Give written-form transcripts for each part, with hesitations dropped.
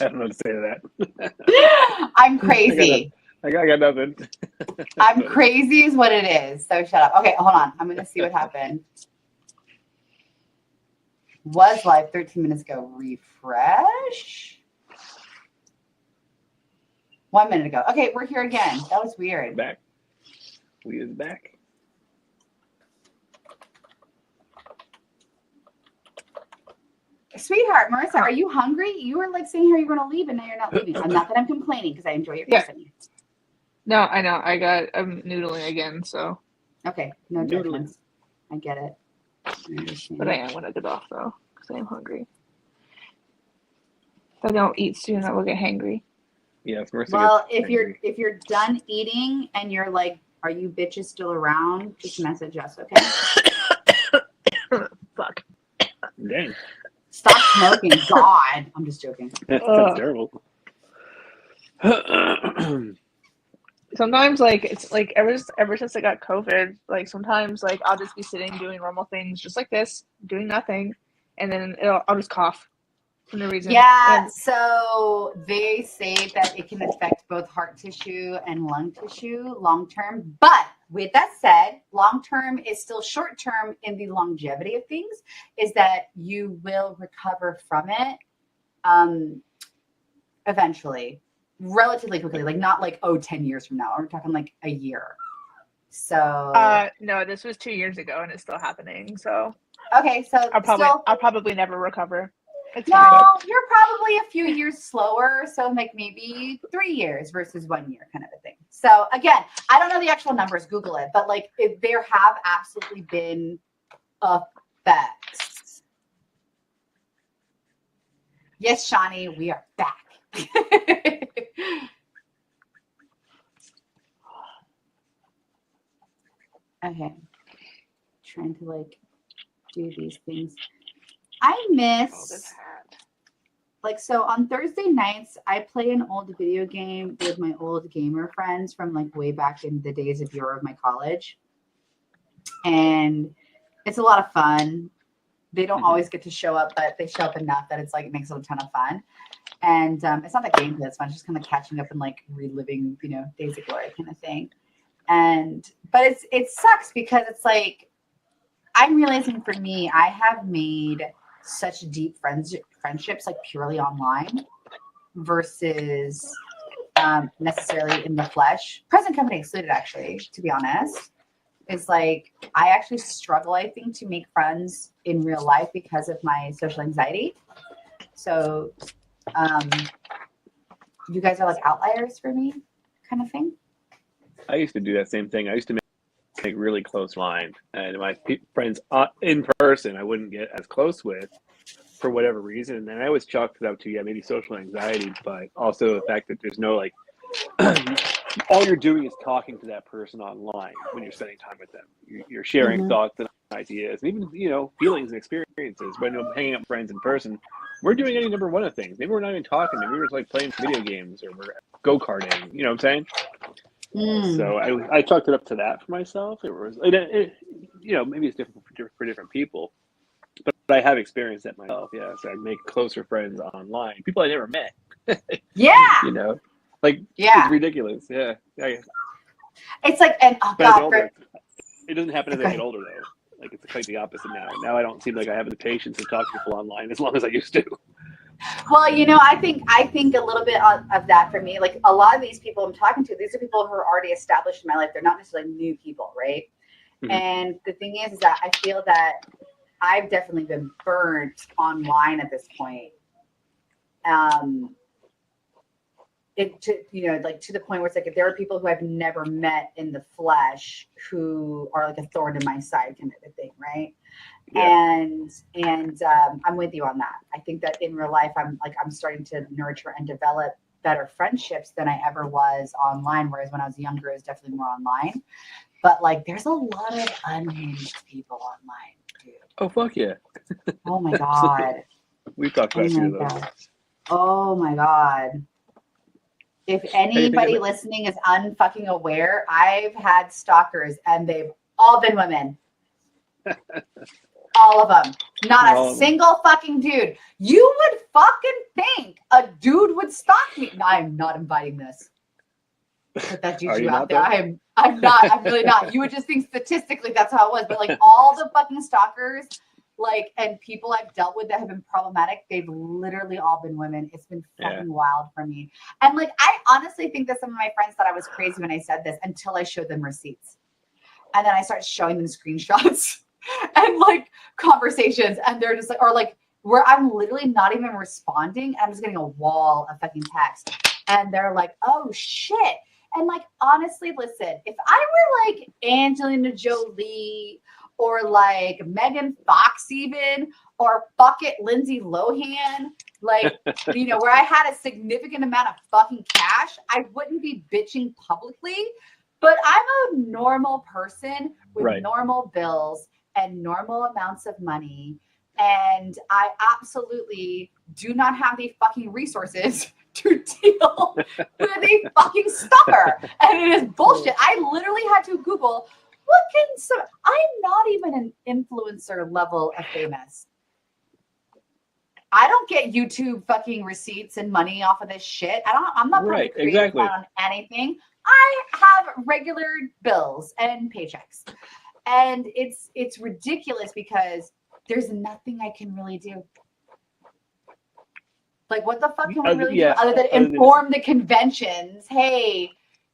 I don't know what to say to that. I'm crazy. I got nothing. I'm crazy is what it is. So shut up. Okay, hold on. I'm going to see what happened. Was live 13 minutes ago. Refresh. 1 minute ago. Okay, we're here again. That was weird. Back. We is back. Sweetheart, Marissa, are you hungry? You were like saying how you're going to leave and now you're not leaving. I'm not that I'm complaining because I enjoy your company. No, I know. I'm noodling again, so. Okay, no judgments. I get it. But I am when I get off though, because I am hungry. If I don't eat soon, I will get hangry. Yeah, Marissa. Well, if you're done eating and you're like, are you bitches still around? Just message us, okay? Fuck. Dang. Stop smoking. God. I'm just joking. That's terrible. Sometimes, like, it's like ever since I got COVID, like sometimes like I'll just be sitting doing normal things just like this, doing nothing, and then I'll just cough for no reason. Yeah, so they say that it can affect both heart tissue and lung tissue long term. But with that said, long term is still short term in the longevity of things, is that you will recover from it eventually, relatively quickly, like not like 10 years from now. We're talking like a year. So no, this was 2 years ago and it's still happening. So okay, so I'll probably never recover. No, you're probably a few years slower. So like maybe 3 years versus 1 year kind of a thing. So again, I don't know the actual numbers, Google it, but like there have absolutely been effects. Yes, Shawnee, we are back. Okay. Trying to like do these things. I miss like, so on Thursday nights, I play an old video game with my old gamer friends from like way back in the days of yore of my college. And it's a lot of fun. They don't always get to show up, but they show up enough that it's like, it makes it a ton of fun. And it's not that gameplay that's fun, it's just kind of catching up and like reliving, days of glory kind of thing. But it sucks because it's like, I'm realizing for me, I have made such deep friendships like purely online versus necessarily in the flesh. Present company excluded, actually, to be honest. Is like I actually struggle, I think, to make friends in real life because of my social anxiety. So you guys are like outliers for me, kind of thing. I used to do that same thing. I used to make really close line, and my friends in person I wouldn't get as close with for whatever reason, and then I always chalked it up to maybe social anxiety, but also the fact that there's no like all you're doing is talking to that person online when you're spending time with them. You're sharing thoughts and ideas, and even feelings and experiences. When I'm hanging out with friends in person, we're doing any number one of things. Maybe we're not even talking. Maybe we're just like playing video games or we're go-karting. You know what I'm saying? So I chalked it up to that for myself. It was, maybe it's different for different people, but I have experienced that myself. Yeah, so I make closer friends online, people I never met. Yeah. It's ridiculous. Yeah. It's like, and it doesn't happen as I get older though. Like it's quite the opposite now. Now I don't seem like I have the patience to talk to people online as long as I used to. Well, I think a little bit of that for me. Like a lot of these people I'm talking to, these are people who are already established in my life. They're not necessarily new people, right? Mm-hmm. And the thing is that I feel that I've definitely been burnt online at this point. To the point where it's like if there are people who I've never met in the flesh who are like a thorn in my side kind of a thing, right? Yeah. And I'm with you on that. I think that in real life, I'm starting to nurture and develop better friendships than I ever was online. Whereas when I was younger, it was definitely more online. But like, there's a lot of unhinged people online, dude. Oh fuck yeah! Oh my god. We've talked about a few of those. Oh my god. If anybody listening is unfucking aware, I've had stalkers and they've all been women. All of them. Not All a of them. single fucking dude. You would fucking think a dude would stalk me. No, I'm not inviting this. Put that Are juju you out not, there. though? I'm not. I'm really not. You would just think statistically that's how it was. But like all the fucking stalkers, like, and people I've dealt with that have been problematic, they've literally all been women. It's been fucking wild for me. And like, I honestly think that some of my friends thought I was crazy when I said this until I showed them receipts. And then I start showing them screenshots and like conversations. And they're just like, or like where I'm literally not even responding. I'm just getting a wall of fucking text. And they're like, oh shit. And like, honestly, listen, if I were like Angelina Jolie or like Megan Fox even, or fuck it, Lindsay Lohan, like, you know, where I had a significant amount of fucking cash, I wouldn't be bitching publicly. But I'm a normal person with normal bills and normal amounts of money. And I absolutely do not have the fucking resources to deal with a fucking stalker. And it is bullshit. I literally had to Google, I'm not even an influencer level of famous. I don't get YouTube fucking receipts and money off of this shit. I'm not putting a creative plan on anything. I have regular bills and paychecks. And it's ridiculous because there's nothing I can really do. Like, what the fuck can we really do other than inform the conventions? Hey,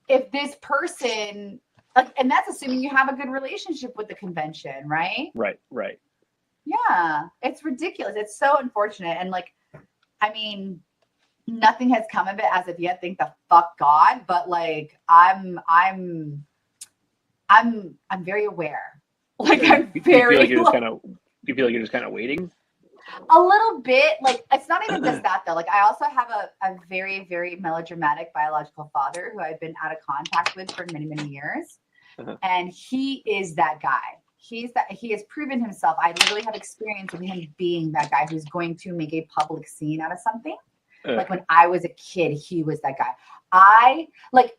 if this person, like, and that's assuming you have a good relationship with the convention, right? Right. Yeah, it's ridiculous. It's so unfortunate. And like, I mean, nothing has come of it as of yet. Thank the fuck God. But like, I'm very aware. Like, I'm very. Do you feel like you're just kind of waiting? A little bit. Like, it's not even just that though. Like, I also have a very, very melodramatic biological father who I've been out of contact with for many, many years, and he is that guy. He has proven himself. I literally have experience with him being that guy who's going to make a public scene out of something. Like when I was a kid, he was that guy.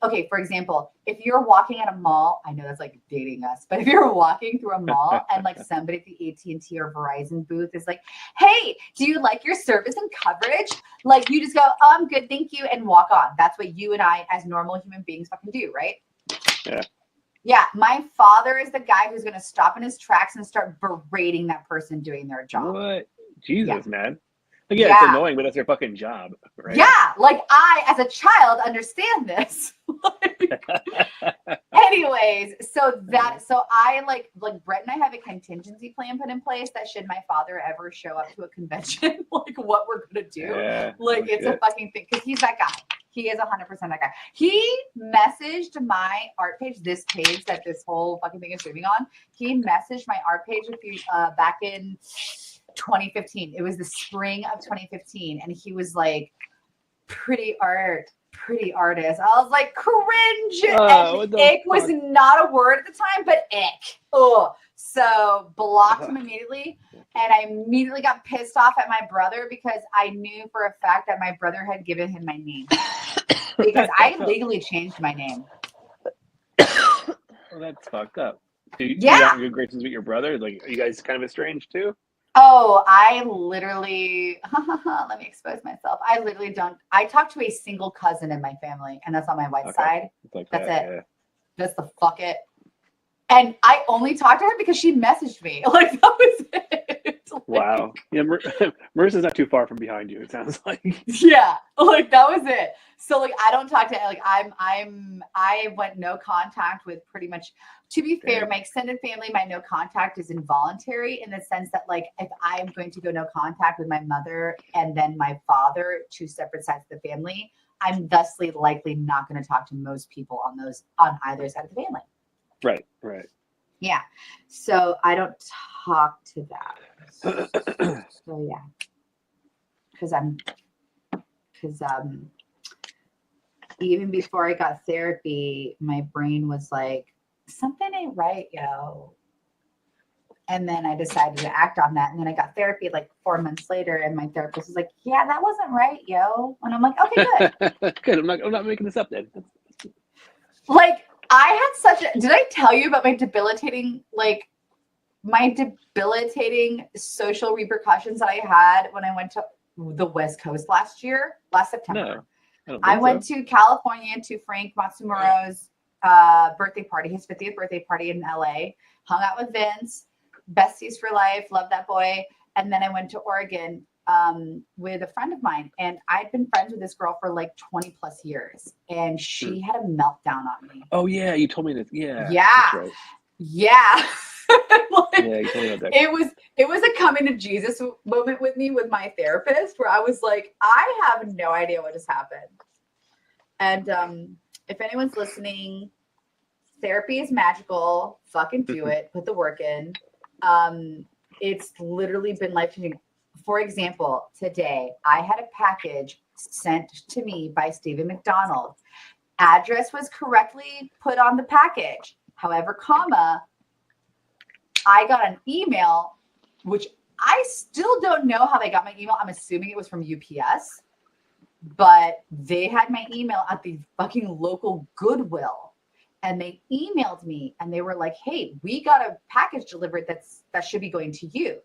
Okay, for example, if you're walking at a mall, I know that's like dating us, but if you're walking through a mall and like somebody at the AT&T or Verizon booth is like, hey, do you like your service and coverage? Like, you just go, oh, I'm good, thank you, and walk on. That's what you and I as normal human beings fucking do, right? Yeah, my father is the guy who's going to stop in his tracks and start berating that person doing their job. What? Jesus, man. Like, it's annoying, but that's their fucking job, right? Yeah, like I, as a child, understand this. Anyways, so I like Brett and I have a contingency plan put in place that should my father ever show up to a convention, like what we're gonna do. It's a fucking thing because he's that guy. He is 100% that guy. He messaged my art page, this page that this whole fucking thing is streaming on. He messaged my art page back in 2015. It was the spring of 2015, and he was like, pretty artist. I was like, cringe. And ick was not a word at the time, but ick. Oh, so blocked him immediately. And I immediately got pissed off at my brother because I knew for a fact that my brother had given him my name because I legally changed my name. Well, that's fucked up. You got good graces with your brother? Like, are you guys kind of estranged too? Oh, I literally, let me expose myself. I talk to a single cousin in my family, and that's on my white side. Like that's that, it. Yeah. That's the fuck it. And I only talked to her because she messaged me. Like, that was it. Wow. Yeah, Marissa's not too far from behind you, it sounds like. Yeah, like that was it. So like I don't talk to like I went no contact with pretty much. To be fair, my extended family, my no contact is involuntary in the sense that like if I am going to go no contact with my mother and then my father, two separate sides of the family, I'm thusly likely not going to talk to most people on either side of the family. Right. Yeah. So I don't talk to that. So yeah. Because even before I got therapy, my brain was like, something ain't right, yo. And then I decided to act on that. And then I got therapy like 4 months later, and my therapist was like, yeah, that wasn't right, yo. And I'm like, okay, good. Good. I'm not making this up then. Like, I had did I tell you about my debilitating like my debilitating social repercussions that I had when I went to the West Coast last September. No, I don't I think went so. to California to Frank Matsumoto's birthday party, his 50th birthday party in LA. Hung out with Vince, besties for life, love that boy. And then I went to Oregon with a friend of mine, and I'd been friends with this girl for like 20 plus years, and she had a meltdown on me. Oh yeah, you told me that. Yeah. Yeah. That's right. Yeah. Like, Yeah, you told me about that. it was a coming to Jesus moment with me with my therapist, where I was like, I have no idea what just happened. And if anyone's listening, therapy is magical. Fucking do it. Put the work in. It's literally been life-changing. For example, today I had a package sent to me by Stephen McDonald. Address was correctly put on the package. However, comma, I got an email, which I still don't know how they got my email. I'm assuming it was from UPS, but they had my email at the fucking local Goodwill, and they emailed me and they were like, hey, we got a package delivered that should be going to you.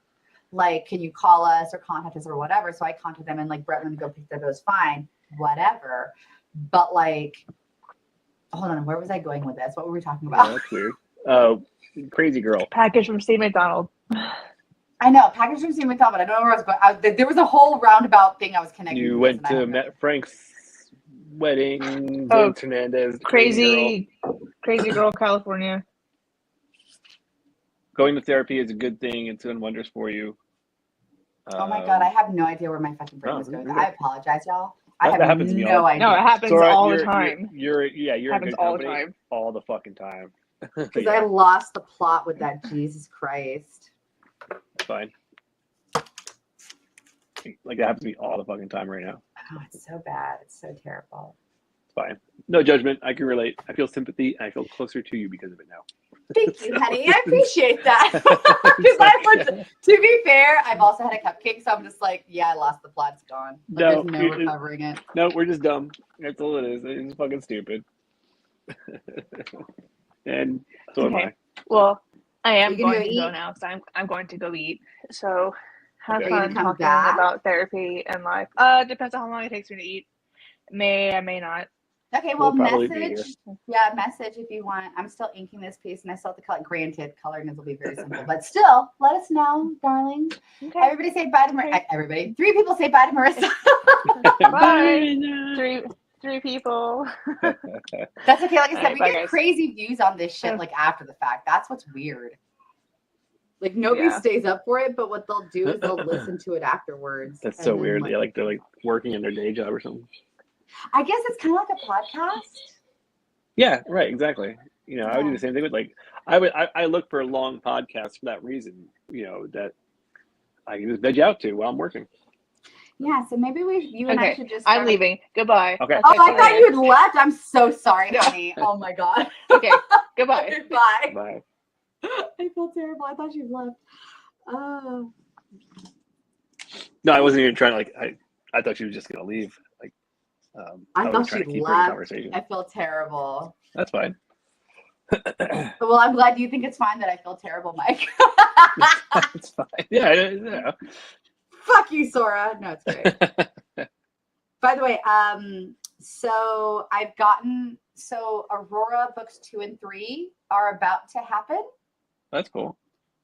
Like, can you call us or contact us or whatever? So I contacted them and like, Brett, let me go pick that. It was fine, whatever. But like, hold on, where was I going with this? What were we talking about? Yeah, that's weird. Oh, crazy girl. Package from Steve McDonald. I know, package from Steve McDonald, but I don't know where I was going. There was a whole roundabout thing I was connecting. You to went this, and I to have no- Matt Frank's wedding. Oh, Vince Hernandez. Crazy girl, California. Going to therapy is a good thing. It's done wonders for you. Oh my God, I have no idea where my fucking brain was going. you're I good. apologize, y'all. I That have happens to me no all- idea. No, it happens Sora, all the you're time. you're in Happens good all the company time. all the fucking time. Because Yeah, I lost the plot with that. Jesus Christ. it's fine. Like that happens to me all the fucking time right now. Oh, it's so bad. It's so terrible. It's fine. No judgment. I can relate. I feel sympathy. And I feel closer to you because of it now. Thank you, honey. I appreciate that. Because to be fair, I've also had a cupcake, so I'm just like, yeah, I lost the plot. It's gone. Like, No, there's no recovering it. No, we're just dumb. That's all it is. It's fucking stupid. And so am Okay. I. Well, I am You gonna going go to go eat? now because I'm going to go eat. So have Okay. Are you gonna fun come talking back? about therapy and life. Depends on how long it takes me to eat. I may not. Okay, well, We'll probably be message. Yeah, message if you want. I'm still inking this piece, and I still have to color. Granted, coloring this will be very simple, but still, let us know, darling. Okay. Everybody say bye to Marissa. Okay. Everybody, 3 people say bye to Marissa. Bye. Three people. That's okay. Like I said, Alright, we bye, get guys. crazy views on this shit like after the fact. That's what's weird. Like nobody Yeah. stays up for it, but what they'll do is they'll listen to it afterwards. That's and so then, weird. like- Yeah, like they're like working in their day job or something. I guess it's kind of like a podcast. Yeah, right, exactly. You know, I would do Yeah. the same thing with like I look for long podcasts for that reason, you know, that I can just veg out to while I'm working. Yeah, so maybe you and I Okay, should just. I'm start- leaving. Goodbye. Okay. Oh, I thought Sorry. you'd left. I'm so sorry, No. honey. Oh my God. Okay. Goodbye. Bye. Bye. I feel terrible. I thought you'd left. Oh. No, I wasn't even trying to like I thought she was just gonna leave. Like I was thought trying to she keep her in left. conversation. I feel terrible. That's fine. Well, I'm glad you think it's fine that I feel terrible, Mike. It's fine. Yeah. Fuck you, Sora. No, it's great. By the way, so Aurora books 2 and 3 are about to happen. That's cool.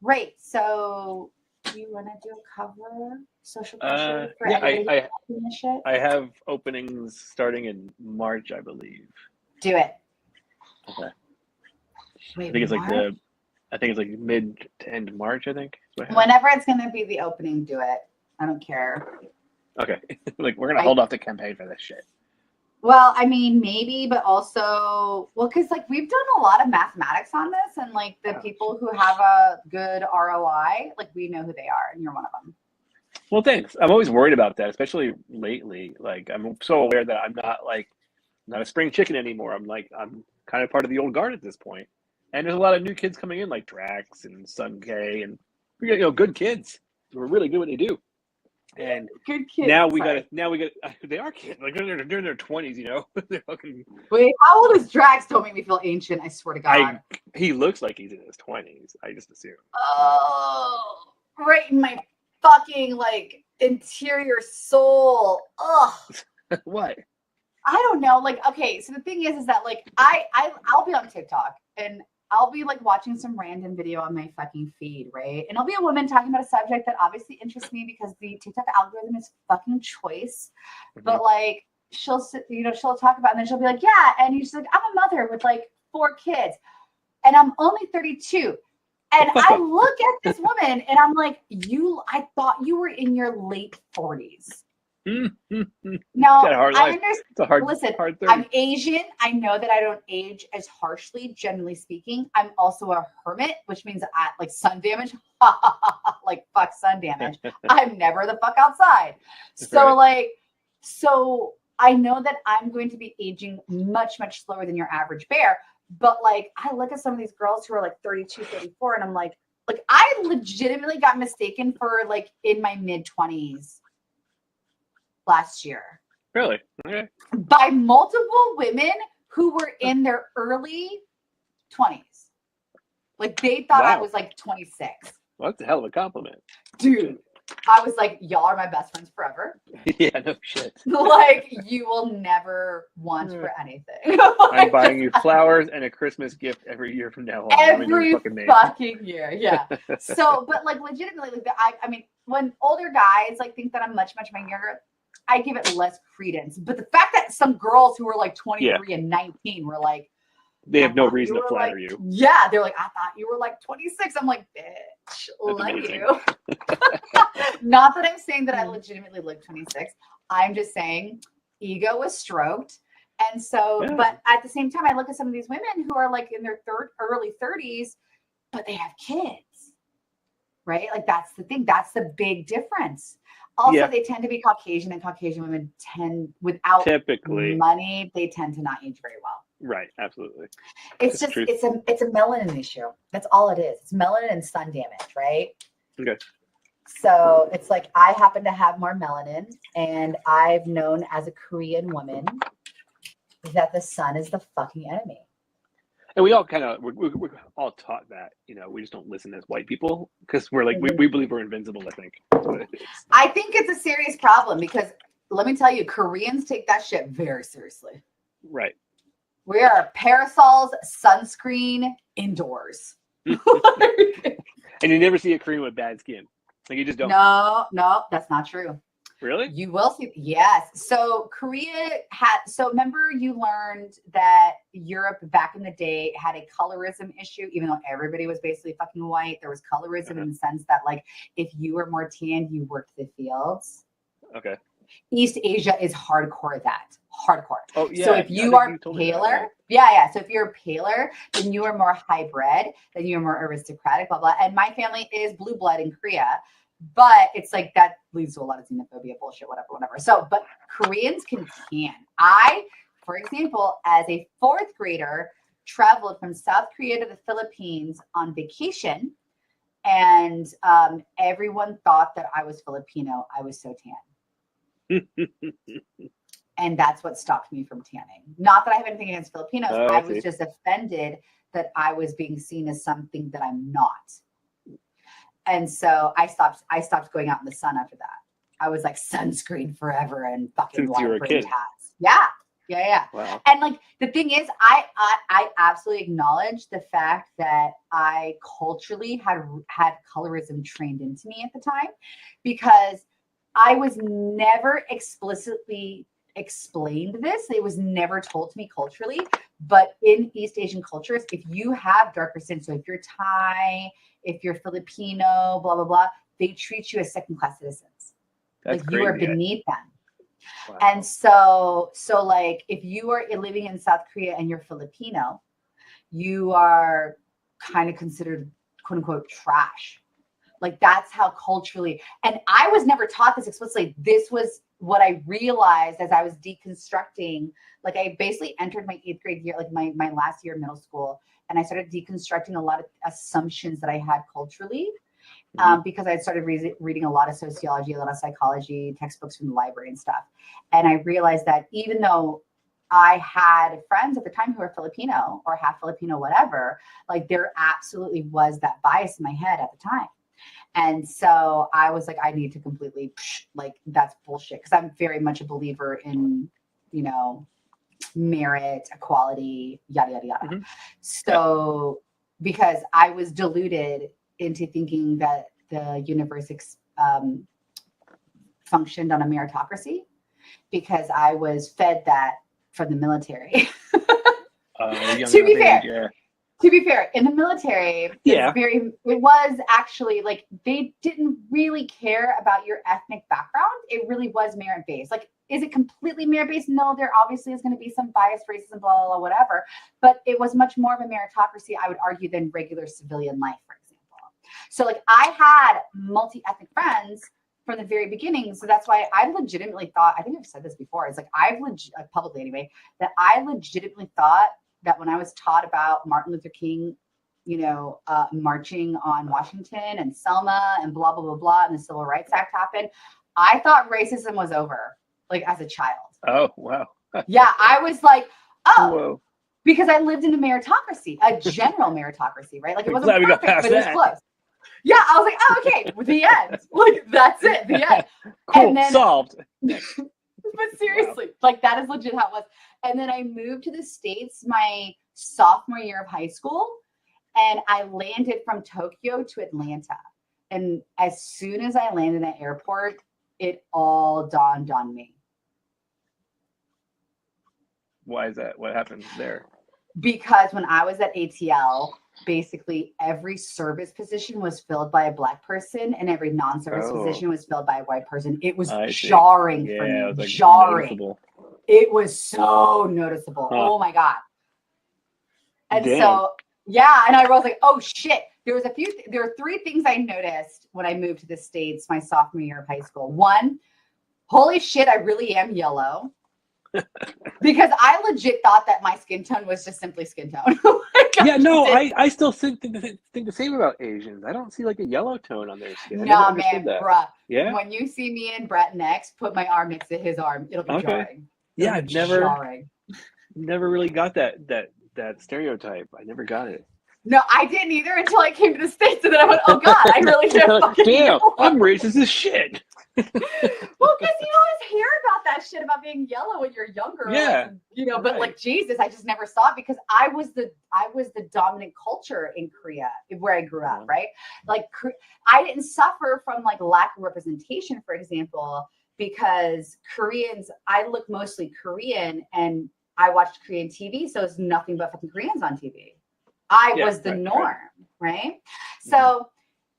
Right. So do you want to do a cover? Social pressure for Yeah, anybody who's watching this shit? I have openings starting in March, I believe. Do it. Okay. Wait, I think it's like March? mid to end March, I think. Whenever it's going to be the opening, do it. I don't care. Okay. Like we're gonna hold off the campaign for this shit. Well, I mean, maybe, but also, because like we've done a lot of mathematics on this, and like the people who have a good ROI, like we know who they are, and you're one of them. Well, thanks. I'm always worried about that, especially lately. Like I'm so aware that I'm not a spring chicken anymore. I'm kind of part of the old guard at this point. And there's a lot of new kids coming in, like Drax and Sun K, and good kids who are really good at what they do. And Good kids. now we Sorry. got they are kids. Like they're in their 20s, you know. They're fucking, Wait, how old is Drax? Don't make me feel ancient. I swear to God. he looks like he's in his 20s. I just assume. Oh, right in my fucking like interior soul. Ugh. What? I don't know. Like, okay, so the thing is that like I'll be on TikTok and I'll be like watching some random video on my fucking feed, right? And I'll be a woman talking about a subject that obviously interests me because the TikTok algorithm is fucking choice. But like she'll talk about it and then she'll be like, yeah, and she's like, I'm a mother with like 4 kids and I'm only 32. And I look at this woman and I'm like, I thought you were in your late 40s. No, I understand. It's a hard, listen, hard 30. I'm Asian. I know that I don't age as harshly, generally speaking. I'm also a hermit, which means I like sun damage. Like fuck sun damage. I'm never the fuck outside. So so I know that I'm going to be aging much, much slower than your average bear. But like, I look at some of these girls who are like 32, 34, and I'm like I legitimately got mistaken for like in my mid 20s. Last year. Really? Okay. By multiple women who were in their early 20s. Like they thought I was like 26. Well, that's a hell of a compliment. Dude, I was like, y'all are my best friends forever. Yeah, no shit. Like you will never want for anything. I'm buying you flowers and a Christmas gift every year from now on. Every fucking year, yeah. So, but like legitimately, like I mean, when older guys like think that I'm much, much younger, I give it less credence. But the fact that some girls who were like 23 and 19 were like, they have no reason to flatter you. Yeah, they're like, I thought you were like 26. I'm like, bitch, love you. Not that I'm saying that I legitimately look 26. I'm just saying ego was stroked. And so, but at the same time, I look at some of these women who are like in their early 30s, but they have kids, right? Like that's the thing. That's the big difference. Also, they tend to be Caucasian, and Caucasian women tend, without typically money, they tend to not age very well. Right, absolutely. It's just it's a melanin issue. That's all it is. It's melanin and sun damage, right? Okay. So it's like I happen to have more melanin, and I've known as a Korean woman that the sun is the fucking enemy. And we all kind of we're all taught that, you know, we just don't listen as white people because we're like we believe we're invincible. I think it's a serious problem because let me tell you, Koreans take that shit very seriously. Right. We are parasols, sunscreen, indoors. And you never see a Korean with bad skin. Like you just don't. No, that's not true. Really? You will see. Yes. So Korea so remember you learned that Europe back in the day had a colorism issue, even though everybody was basically fucking white. There was colorism in the sense that like, if you were more tan, you worked the fields. Okay. East Asia is hardcore that. Hardcore. Oh, yeah. So if you are paler, so if you're paler, then you are more hybrid, then you're more aristocratic, blah, blah. And my family is blue blood in Korea. But it's like that leads to a lot of xenophobia bullshit, whatever. So, but Koreans can tan. I, for example, as a 4th grader, traveled from South Korea to the Philippines on vacation. And everyone thought that I was Filipino. I was so tan. And that's what stopped me from tanning. Not that I have anything against Filipinos. I was just offended that I was being seen as something that I'm not. And so I stopped going out in the sun after that. I was like sunscreen forever and fucking water brain hats. Yeah. Wow. And like the thing is, I absolutely acknowledge the fact that I culturally had colorism trained into me at the time, because I was never explicitly explained this. It was never told to me culturally, but in East Asian cultures, if you have darker skin, so if you're Thai, if you're Filipino, blah, blah, blah, they treat you as second-class citizens. That's like you are beneath them. Wow. And so like if you are living in South Korea and you're Filipino, you are kind of considered quote unquote trash. Like that's how culturally, and I was never taught this explicitly. This was what I realized as I was deconstructing. Like I basically entered my 8th grade year, like my last year of middle school, and I started deconstructing a lot of assumptions that I had culturally. because I started reading a lot of sociology, a lot of psychology, textbooks from the library and stuff. And I realized that even though I had friends at the time who were Filipino or half Filipino, whatever, like there absolutely was that bias in my head at the time. And so I was like, I need to completely, like, that's bullshit. Because I'm very much a believer in, you know, merit, equality, yada, yada, yada. Mm-hmm. So because I was deluded into thinking that the universe functioned on a meritocracy, because I was fed that from the military. To be fair, in the military, it was actually like they didn't really care about your ethnic background. It really was merit based. Like, is it completely merit based? No, there obviously is going to be some bias, racism, blah, blah, blah, whatever. But it was much more of a meritocracy, I would argue, than regular civilian life, for example. So, like, I had multi-ethnic friends from the very beginning. So that's why I legitimately thought, I think I've said this before, it's like publicly anyway, that I legitimately thought that when I was taught about Martin Luther King, you know, marching on Washington and Selma and blah, blah, blah, blah, and the Civil Rights Act happened, I thought racism was over, like as a child. Oh, wow. Yeah, I was like, oh, whoa. Because I lived in a meritocracy, a general meritocracy, right? Like it wasn't perfect, but it was close. Yeah, I was like, oh, okay, the end. Like, that's it, the end. Cool, and then, solved. But seriously, like that is legit how it was. And then I moved to the States my sophomore year of high school, and I landed from Tokyo to Atlanta. And as soon as I landed at airport, it all dawned on me. Why is that? What happened there? Because when I was at ATL, basically every service position was filled by a Black person and every non-service position was filled by a white person. It was jarring for me. It was like jarring. Noticeable. It was so noticeable. Huh. Oh my God. And so, yeah. And I was like, oh shit. There were three things I noticed when I moved to the States my sophomore year of high school. One, holy shit, I really am yellow. Because I legit thought that my skin tone was just simply skin tone. Yeah, no, I still think the same about Asians. I don't see like a yellow tone on their skin. No, man, bruh. Yeah. When you see me and Brett next, put my arm next to his arm. It'll be jarring. Yeah, I've never really got that stereotype. I never got it. No, I didn't either until I came to the States, and then I went, "Oh God, I really can't fucking." Damn, I'm racist as shit. Well, because you always hear about that shit about being yellow when you're younger. Yeah. Like, but like Jesus, I just never saw it because I was the dominant culture in Korea where I grew up, right? Like I didn't suffer from like lack of representation, for example, because Koreans, I look mostly Korean and I watched Korean TV, so it's nothing but fucking Koreans on TV. I was the norm, right? So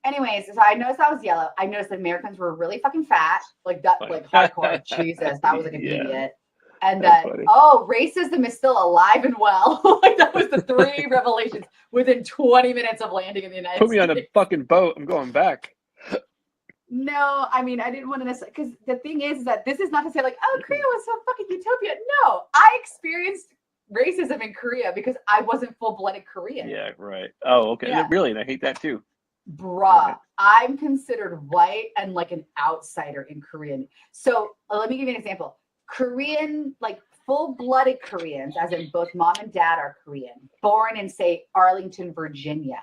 anyways, so I noticed I was yellow. I noticed that Americans were really fucking fat, like that, like hardcore. Jesus, that was like an idiot. And that, racism is still alive and well. Like that was the three revelations within 20 minutes of landing in the United States. Put me on a fucking boat. I'm going back. No, I mean, I didn't want to necessarily, because the thing is that this is not to say like, oh, Korea was so fucking utopia. No, I experienced racism in Korea because I wasn't full-blooded Korean. Yeah, right. Oh, okay. Yeah. Really? And I hate that too. Bruh, I'm considered white and like an outsider in Korean. So let me give you an example. Korean, like full-blooded Koreans, as in both mom and dad are Korean, born in, say, Arlington, Virginia,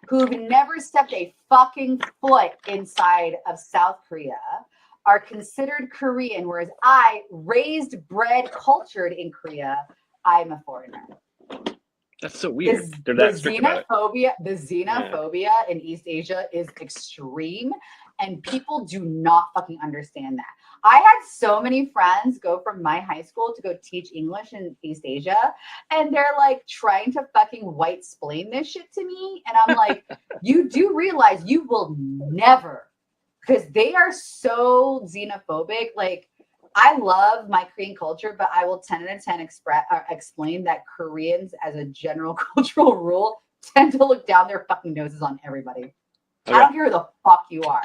who've never stepped a fucking foot inside of South Korea, are considered Korean, whereas I, raised, bred, cultured in Korea, I'm a foreigner. That's so weird. The xenophobia in East Asia is extreme, and people do not fucking understand that. I had so many friends go from my high school to go teach English in East Asia, and they're like trying to fucking white-splain this shit to me, and I'm like, you do realize you will never, because they are so xenophobic. Like, I love my Korean culture, but I will 10 out of 10 explain that Koreans, as a general cultural rule, tend to look down their fucking noses on everybody. Okay. I don't care who the fuck you are.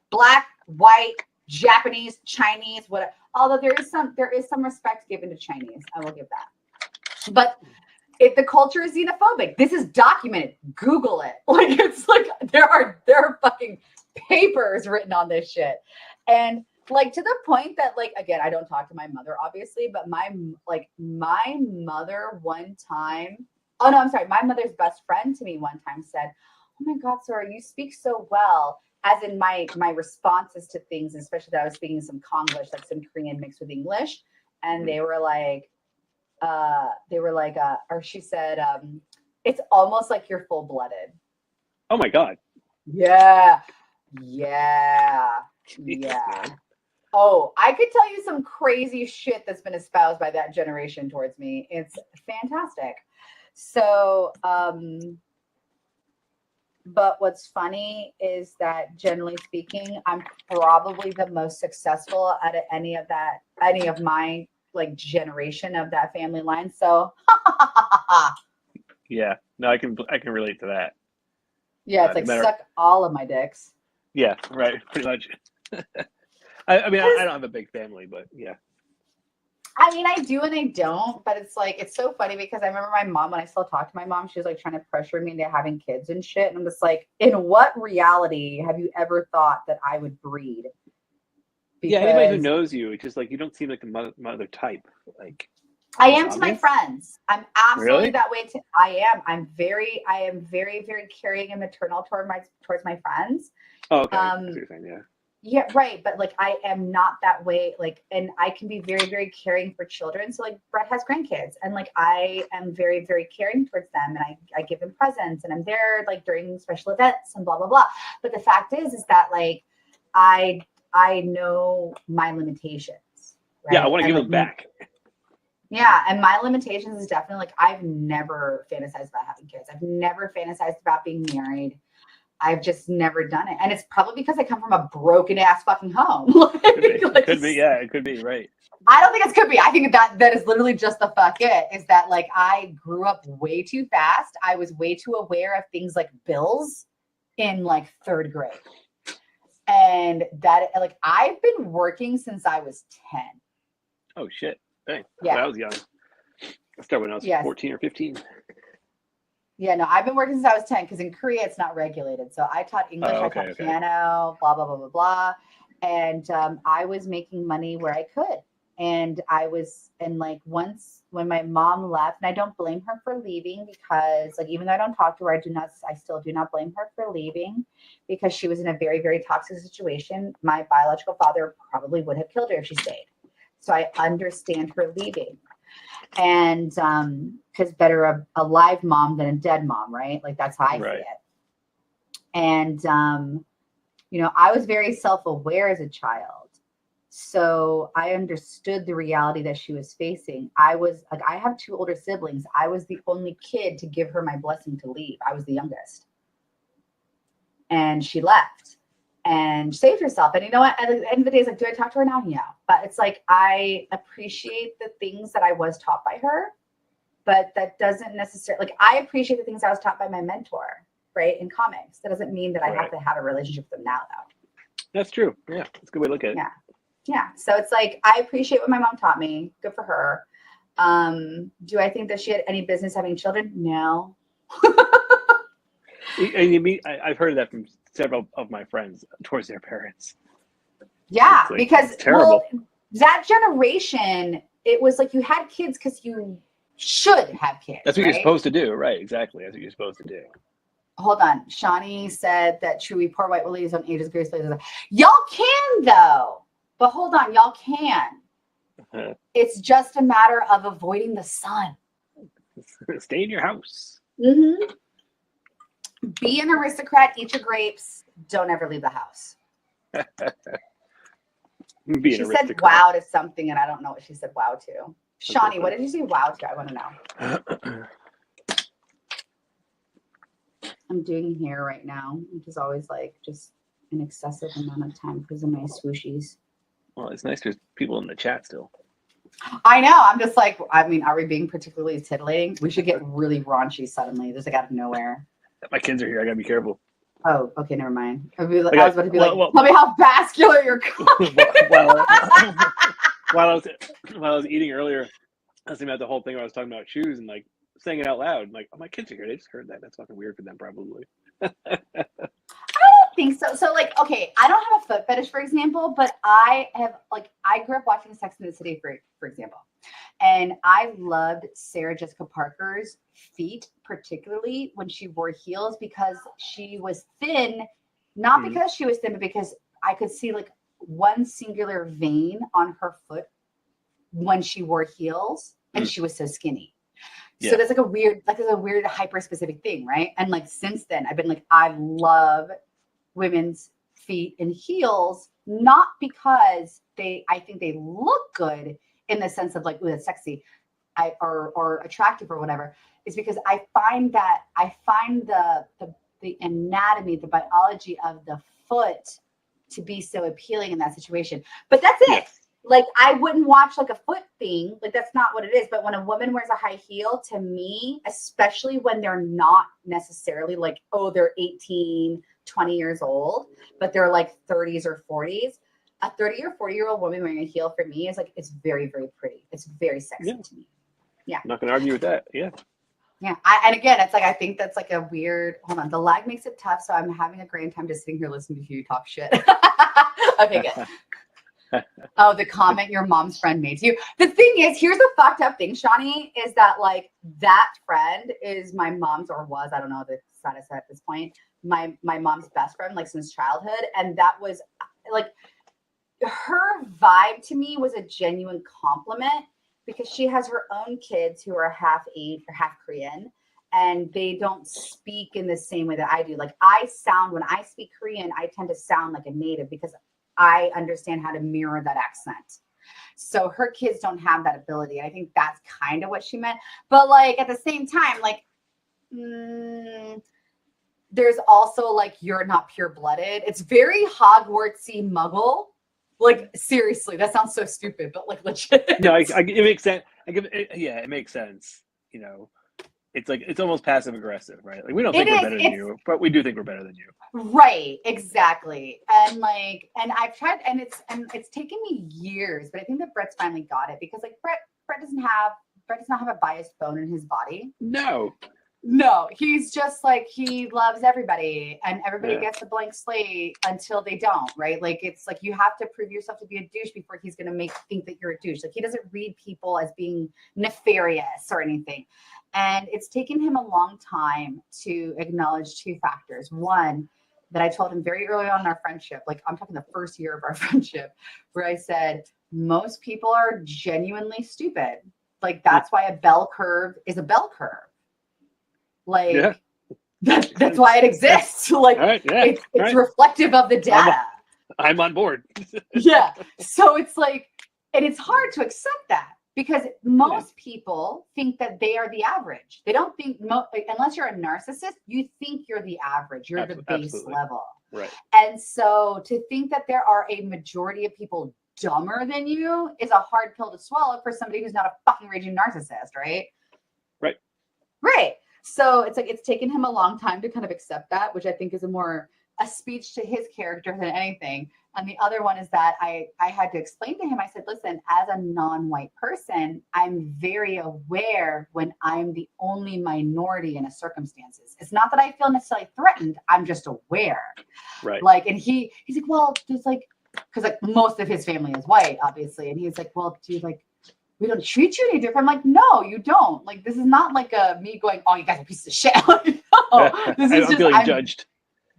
Black, white, Japanese, Chinese, whatever. Although there is some respect given to Chinese. I will give that. But the culture is xenophobic. This is documented. Google it. Like, it's like there are fucking papers written on this shit. And like, to the point that, like, again, I don't talk to my mother, obviously, but my mother one time, oh no, I'm sorry, my mother's best friend to me one time said, "Oh my God, Sora, you speak so well." As in my responses to things, especially that I was speaking some Konglish, like some Korean mixed with English. And they were like, or she said, it's almost like you're full-blooded. Oh my God. Yeah. Jesus, man. Oh, I could tell you some crazy shit that's been espoused by that generation towards me. It's fantastic. So, but what's funny is that generally speaking, I'm probably the most successful out of any of my like generation of that family line. So, Yeah, no, I can relate to that. yeah, it's like suck all of my dicks. Yeah, right, pretty much. I mean, I don't have a big family, but yeah. I mean, I do and I don't, but it's like, it's so funny because I remember my mom, when I still talk to my mom, she was like trying to pressure me into having kids and shit. And I'm just like, in what reality have you ever thought that I would breed? Because, yeah, anybody who knows you, it's just like, you don't seem like a mother type. Like, I am to my friends. I'm absolutely really? That way. I am very, very caring and maternal towards my friends. Oh, okay. That's what you're saying, yeah. Yeah, right. But like, I am not that way. Like, and I can be very, very caring for children. So like, Brett has grandkids, and like, I am very, very caring towards them, and I give them presents, and I'm there like during special events and blah blah blah. But the fact is that like, I know my limitations. Right? Yeah, I want to give them back. Yeah, and my limitations is definitely like, I've never fantasized about having kids. I've never fantasized about being married. I've just never done it. And it's probably because I come from a broken ass fucking home. Could be, yeah, it could be, right. I don't think it could be. I think that is literally just the fuck it, is that like, I grew up way too fast. I was way too aware of things like bills in like 3rd grade. And that, like, I've been working since I was 10. Oh shit. Hey, yeah. When I was young. I started when I was 14 or 15. Yeah, no, I've been working since I was 10 because in Korea it's not regulated. So I taught English, I taught piano, blah, blah, blah, blah, blah. And I was making money where I could. And like once when my mom left, and I don't blame her for leaving because like, even though I don't talk to her, I still do not blame her for leaving because she was in a very, very toxic situation. My biological father probably would have killed her if she stayed. So I understand her leaving. And because better a live mom than a dead mom, right? Like that's how I see it. And I was very self-aware as a child, so I understood the reality that she was facing. I have 2 older siblings. I was the only kid to give her my blessing to leave. I was the youngest, and she left and saved herself. And you know what? At the end of the day, it's like, do I talk to her now? Yeah. But it's like, I appreciate the things that I was taught by her, but that doesn't necessarily, like, I appreciate the things I was taught by my mentor, right? In comics. That doesn't mean that I have to have a relationship with them now, though. That's true. Yeah. That's a good way to look at it. Yeah. Yeah. So it's like, I appreciate what my mom taught me. Good for her. Do I think that she had any business having children? No. And you mean, I've heard of that from several of my friends towards their parents. Yeah, like, because terrible. Well, that generation, it was like you had kids because you should have kids. That's what you're supposed to do, right? Exactly. That's what you're supposed to do. Hold on. Shawnee said that Chewy, poor white ladies on ages gracefully. Y'all can though, but hold on, y'all can. It's just a matter of avoiding the sun. Stay in your house. Mm-hmm. Be an aristocrat, eat your grapes, don't ever leave the house. She said wow to something, and I don't know what she said wow to. Shawnee, what did you say wow to? I want to know. I'm doing hair right now, which is always like just an excessive amount of time because of my swooshies. Well, it's nice there's people in the chat still. I know. I'm just like, I mean, are we being particularly titillating? We should get really raunchy suddenly. Just like out of nowhere. My kids are here. I gotta be careful. Oh, okay, never mind. I was about to be tell me how vascular you're cooking. While I was eating earlier, I was thinking about the whole thing where I was talking about shoes and like saying it out loud. I'm like, oh, my kids are here. They just heard that. That's fucking weird for them, probably. I don't think so. So like, okay, I don't have a foot fetish, for example, but I grew up watching Sex and the City, for example. And I loved Sarah Jessica Parker's feet, particularly when she wore heels, because she was thin, not because she was thin, but because I could see like one singular vein on her foot when she wore heels, and she was so skinny. So that's like a weird hyper specific thing, right? And like since then, I've been like, I love women's feet in heels, not because I think they look good in the sense of like, ooh, that's sexy, or attractive or whatever. Is because I find the anatomy, the biology of the foot to be so appealing in that situation. But that's it. Yes. Like, I wouldn't watch like a foot thing. Like, that's not what it is. But when a woman wears a high heel, to me, especially when they're not necessarily like, oh, they're 18, 20 years old, but they're like 30s or 40s, a 30 or 40-year-old woman wearing a heel for me is like, it's very, very pretty. It's very sexy to me. Yeah. I'm not going to argue with that. Yeah. Yeah. And again, it's like, I think that's like a weird, hold on. The lag makes it tough. So I'm having a great time just sitting here listening to you talk shit. Okay, good. Oh, the comment your mom's friend made to you. The thing is, here's the fucked up thing, Shawnee, is that like that friend is my mom's, or was, I don't know the status at this point, my mom's best friend, like since childhood. And that was like, her vibe to me was a genuine compliment, because she has her own kids who are half Asian or half Korean, and they don't speak in the same way that I do. Like, when I speak Korean, I tend to sound like a native because I understand how to mirror that accent. So her kids don't have that ability. I think that's kind of what she meant. But like at the same time, like there's also like, you're not pure blooded. It's very Hogwartsy Muggle. Like, seriously, that sounds so stupid, but like legit. No, it makes sense. It makes sense. You know, it's like, it's almost passive aggressive, right? Like, we don't think we're better than you, but we do think we're better than you. Right, exactly. And I've tried, and it's taken me years, but I think that Brett's finally got it, because like Brett does not have a biased bone in his body. No, he's just like, he loves everybody, and everybody gets a blank slate until they don't, right? Like, it's like, you have to prove yourself to be a douche before he's going to think that you're a douche. Like, he doesn't read people as being nefarious or anything. And it's taken him a long time to acknowledge two factors. One, that I told him very early on in our friendship, like I'm talking the first year of our friendship, where I said, most people are genuinely stupid. Like, that's why a bell curve is a bell curve. Like, that's why it exists. Like, it's reflective of the data. I'm on board. Yeah. So it's like, and it's hard to accept that, because most people think that they are the average. They don't think, unless you're a narcissist, you think you're the average. You're the base level. Right. And so to think that there are a majority of people dumber than you is a hard pill to swallow for somebody who's not a fucking raging narcissist, right? Right. Right. So it's like, it's taken him a long time to kind of accept that, which I think is a speech to his character than anything. And the other one is that I had to explain to him, I said, listen, as a non-white person, I'm very aware when I'm the only minority in a circumstances. It's not that I feel necessarily threatened. I'm just aware. Right. Like, and he's like, well, there's like, because like most of his family is white, obviously. And he's like, well, dude, like, we don't treat you any different. I'm like, no, you don't. Like, this is not like me going, oh, you guys are pieces of shit. Like, no, this is I'm feeling judged.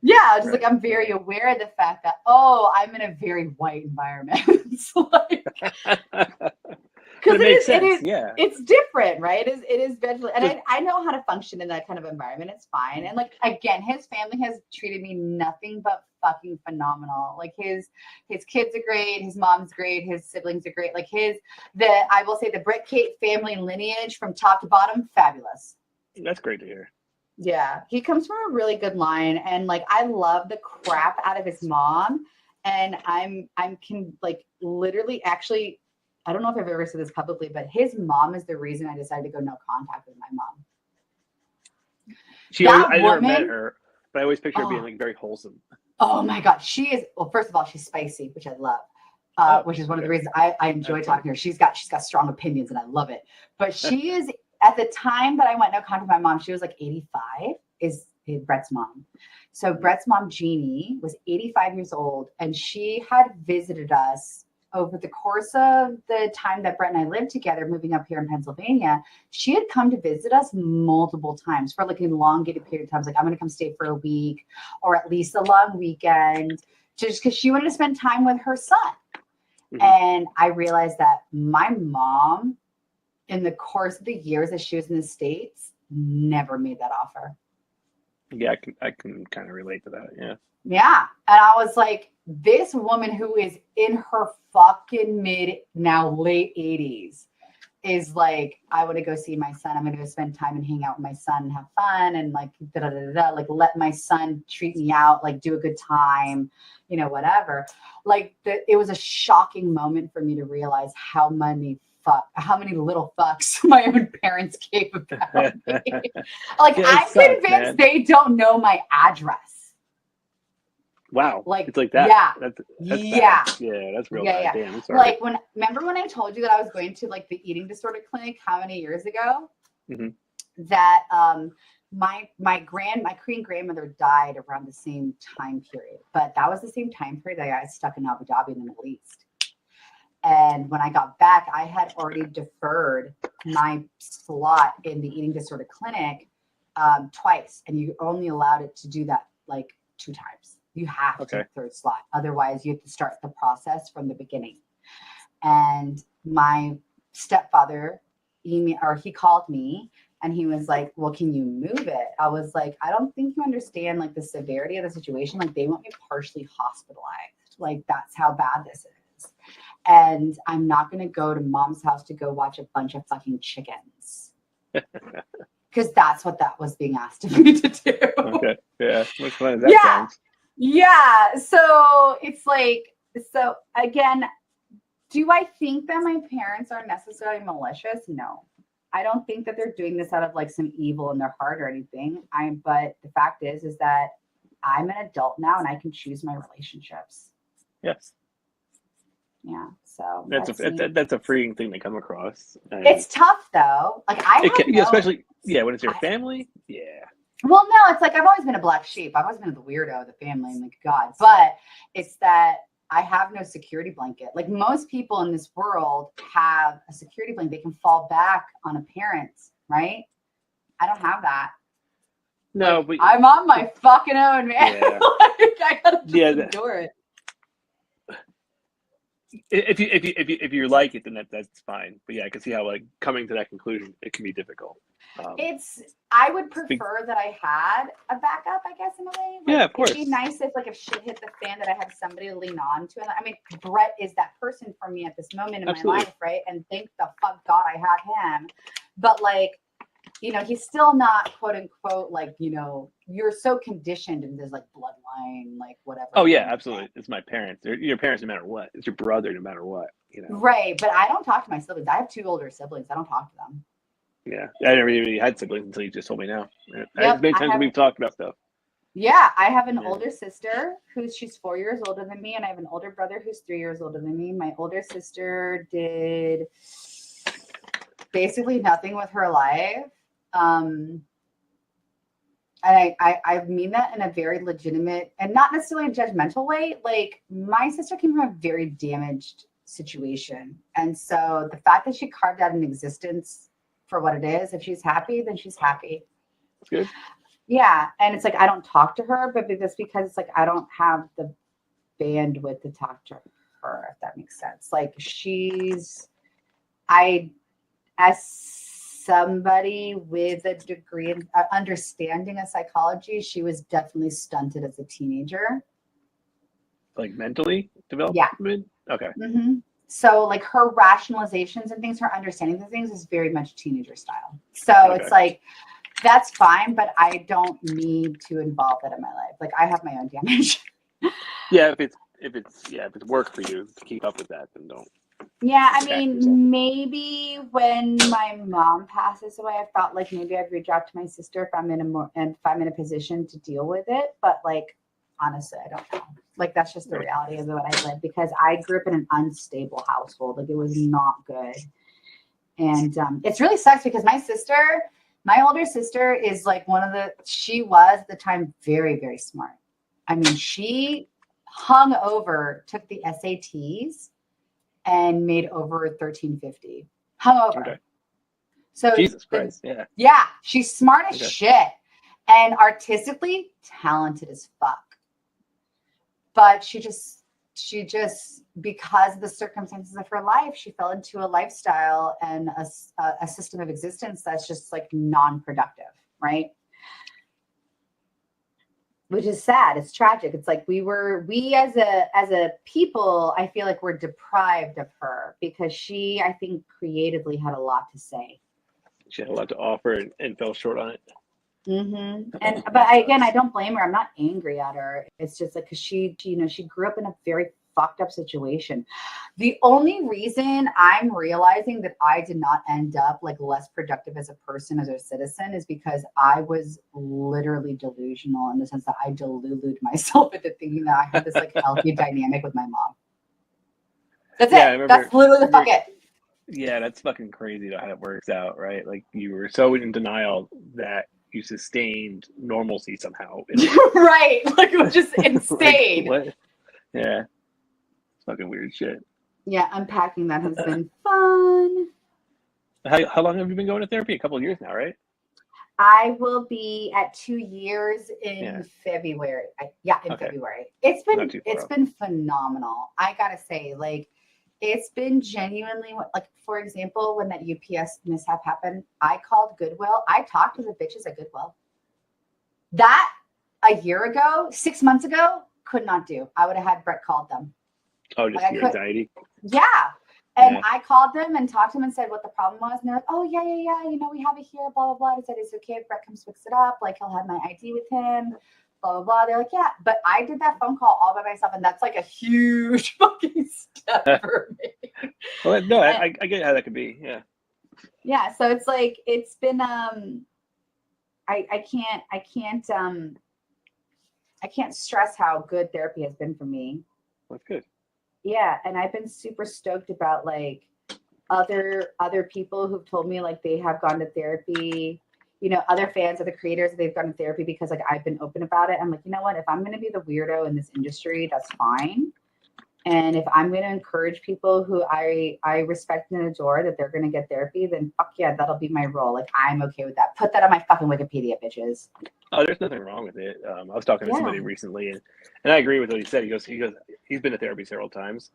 Yeah, just like, I'm very aware of the fact that, oh, I'm in a very white environment. Like, because it's different, right? It is visually, and I know how to function in that kind of environment. It's fine. And like, again, his family has treated me nothing but fucking phenomenal. Like, his kids are great, his mom's great, his siblings are great. Like, I will say the Britt Kate family lineage from top to bottom, fabulous. That's great to hear. Yeah, he comes from a really good line, and like, I love the crap out of his mom, and I'm can like literally, actually, I don't know if I've ever said this publicly, but his mom is the reason I decided to go no contact with my mom. I never met her, but I always picture her being like very wholesome. Oh my God, she is. Well, first of all, she's spicy, which I love. Which is one of the reasons I enjoy talking to her. She's got strong opinions, and I love it. But she is at the time that I went no contact with my mom, she was like 85, is Brett's mom. So Brett's mom, Jeannie, was 85 years old, and she had visited us over the course of the time that Brett and I lived together, moving up here in Pennsylvania. She had come to visit us multiple times for like an elongated period of time. Like, I'm going to come stay for a week or at least a long weekend, just because she wanted to spend time with her son. Mm-hmm. And I realized that my mom, in the course of the years that she was in the States, never made that offer. Yeah, I can kind of relate to that. Yeah. Yeah. And I was like, this woman who is in her fucking late 80s is like, I want to go see my son. I'm going to go spend time and hang out with my son and have fun and like, like let my son treat me out, like do a good time, you know, whatever. Like it was a shocking moment for me to realize how many little fucks my own parents gave about me. Like, yeah, I'm convinced they don't know my address. Wow. Like, it's like that. Yeah. That's yeah. bad. Yeah, that's real bad. Yeah. Damn, I'm sorry. Like remember when I told you that I was going to like the eating disorder clinic how many years ago? Mm-hmm. That my Korean grandmother died around the same time period. But that was the same time period that I got stuck in Abu Dhabi in the Middle East. And when I got back, I had already deferred my slot in the eating disorder clinic twice. And you only allowed it to do that like 2 times. You have to take third slot. Otherwise, you have to start the process from the beginning. And my stepfather, he called me and he was like, well, can you move it? I was like, I don't think you understand like the severity of the situation. Like they want me partially hospitalized. Like that's how bad this is. And I'm not going to go to mom's house to go watch a bunch of fucking chickens. Because that's what that was being asked of me to do. Okay. Yeah. Which one is that? Sounds? Yeah. So it's like, so again, do I think that my parents are necessarily malicious? No. I don't think that they're doing this out of like some evil in their heart or anything. But the fact is that I'm an adult now and I can choose my relationships. Yes. Yeah. So that's a freeing thing to come across. It's tough though. Like especially when it's your family. Yeah. Well, no, it's like I've always been a black sheep. I've always been the weirdo of the family. I'm like, God. But it's that I have no security blanket. Like most people in this world have a security blanket. They can fall back on a parent, right? I don't have that. No, like, but I'm on my fucking own, man. Yeah. Like, I gotta just endure it. If you like it, then that's fine. But yeah, I can see how like coming to that conclusion it can be difficult. I would prefer that I had a backup, I guess, in a way. Like, yeah, of course. It'd be nice if shit hit the fan that I had somebody to lean on to. And I mean, Brett is that person for me at this moment in Absolutely. my life, right? And thank the fuck God I had him. But like, you know, he's still not quote unquote like, you know, you're so conditioned in this like bloodline, like whatever. Oh yeah, absolutely. It's my parents. They're your parents no matter what. It's your brother no matter what. You know. Right, but I don't talk to my siblings. I have 2 older siblings. I don't talk to them. Yeah, I never even had siblings until you just told me now. Many times we've talked about stuff. Yeah, I have an older sister she's 4 years older than me, and I have an older brother who's 3 years older than me. My older sister did basically nothing with her life. And I mean that in a very legitimate and not necessarily a judgmental way. Like my sister came from a very damaged situation. And so the fact that she carved out an existence for what it is, if she's happy, then she's happy. That's good. Yeah. And it's like, I don't talk to her, but that's because it's like, I don't have the bandwidth to talk to her, if that makes sense. Like as somebody with a degree in understanding of psychology, she was definitely stunted as a teenager. Like mentally developed? Yeah. Okay. Mm-hmm. So like her rationalizations and things, her understanding of things is very much teenager style. So It's like, that's fine, but I don't need to involve that in my life. Like I have my own damage. Yeah, if it's work for you to keep up with that, then don't. Yeah, I mean, maybe when my mom passes away, I felt like maybe I'd reach out to my sister if I'm in a position to deal with it. But like, honestly, I don't know. Like, that's just the reality of what I live because I grew up in an unstable household. Like, it was not good. And it's really sucks because my older sister is like she was at the time very, very smart. I mean, she took the SATs and made over 1350. Hungover. Okay. So Jesus Christ. Yeah. Yeah, she's smart as Okay. shit and artistically talented as fuck. But she just because of the circumstances of her life, she fell into a lifestyle and a system of existence that's just like non-productive, right? Which is sad. It's tragic. It's like we as a people, I feel like we're deprived of her because she, I think, creatively had a lot to say. She had a lot to offer and fell short on it. Mm-hmm. But I don't blame her. I'm not angry at her. It's just like because she grew up in a very fucked up situation. The only reason I'm realizing that I did not end up like less productive as a person, as a citizen, is because I was literally delusional in the sense that I deluded myself into thinking that I had this like healthy dynamic with my mom. That's it. That's literally the fuck it. Yeah, that's fucking crazy how it works out, right? Like you were so in denial that you sustained normalcy somehow. Right. Like it was just insane. Like, what? Yeah. It's fucking weird shit. Yeah, unpacking that has been fun. How long have you been going to therapy? A couple of years now, right? I will be at 2 years in February. February. It's been phenomenal. I gotta say, like, it's been genuinely like, for example, when that UPS mishap happened, I called Goodwill. I talked to the bitches at Goodwill. That a year ago, 6 months ago, could not do. I would have had Brett called them. Oh, just your anxiety? Yeah. And I called them and talked to them and said what the problem was. And they're like, oh, yeah. You know, we have it here, blah, blah, blah. I said, it's okay if Brett comes fix it up. Like, he'll have my ID with him, blah, blah, blah. They're like, yeah. But I did that phone call all by myself. And that's like a huge fucking step for me. Well, no, I get how that could be. Yeah. Yeah. So it's like, it's been, I can't stress how good therapy has been for me. That's good. Yeah, and I've been super stoked about like other people who've told me like they have gone to therapy, you know, other fans of the creators, they've gone to therapy because like I've been open about it. I'm like, you know what, if I'm going to be the weirdo in this industry, that's fine. And if I'm going to encourage people who I respect and adore that they're going to get therapy, then fuck yeah, that'll be my role. Like I'm okay with that. Put that on my fucking Wikipedia, bitches. Oh, there's nothing wrong with it. I was talking to somebody recently, and I agree with what he said. He goes, he's been to therapy several times,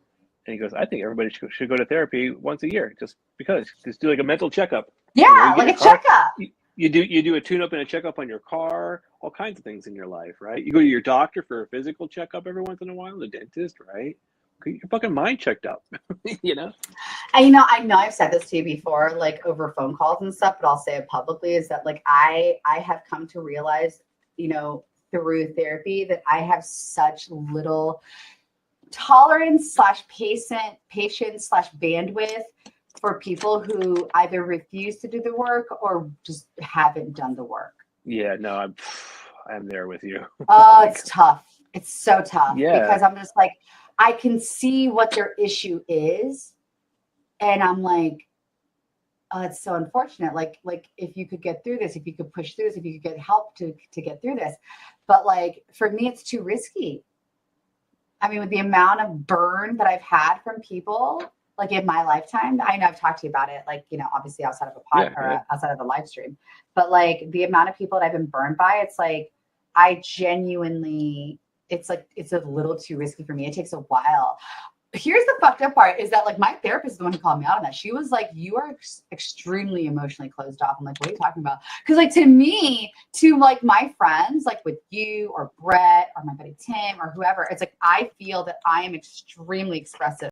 and he goes, I think everybody should go to therapy once a year, just do like a mental checkup. Yeah, like a checkup. You do a tune-up and a checkup on your car, all kinds of things in your life, right? You go to your doctor for a physical checkup every once in a while, the dentist, right? Get your fucking mind checked out, you know? And you know, I know I've said this to you before, like over phone calls and stuff, but I'll say it publicly, is that like I have come to realize, you know, through therapy that I have such little tolerance / patience / bandwidth for people who either refuse to do the work or just haven't done the work. Yeah, no, I'm there with you. Oh, it's tough. It's so tough. Yeah. Because I'm just like, I can see what their issue is. And I'm like, oh, it's so unfortunate. Like if you could get through this, if you could push through this, if you could get help to get through this. But like, for me, it's too risky. I mean, with the amount of burn that I've had from people, like in my lifetime, I know I've talked to you about it, like, you know, obviously outside of a pod outside of a live stream, but like the amount of people that I've been burned by, it's like, I genuinely, it's like, it's a little too risky for me. It takes a while. Here's the fucked up part is that like my therapist is the one who called me out on that. She was like, you are extremely emotionally closed off. I'm like, what are you talking about? Because like to me, to like my friends, like with you or Brett or my buddy Tim or whoever, it's like I feel that I am extremely expressive